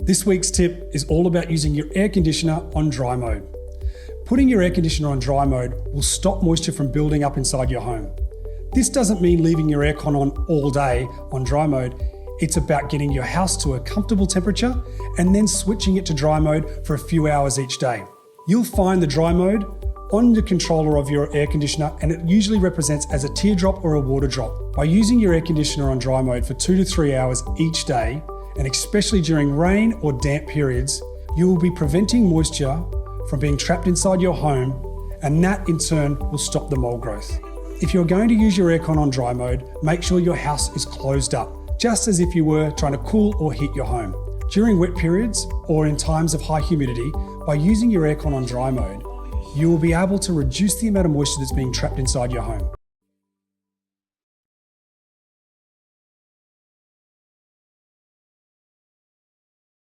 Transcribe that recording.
This week's tip is all about using your air conditioner on dry mode. Putting your air conditioner on dry mode will stop moisture from building up inside your home. This doesn't mean leaving your aircon on all day on dry mode. It's about getting your house to a comfortable temperature and then switching it to dry mode for a few hours each day. You'll find the dry mode on the controller of your air conditioner, and it usually represents as a teardrop or a water drop. By using your air conditioner on dry mode for 2 to 3 hours each day, and especially during rain or damp periods, you will be preventing moisture from being trapped inside your home, and that in turn will stop the mold growth. If you're going to use your aircon on dry mode, make sure your house is closed up, just as if you were trying to cool or heat your home. During wet periods or in times of high humidity, by using your aircon on dry mode, you will be able to reduce the amount of moisture that's being trapped inside your home.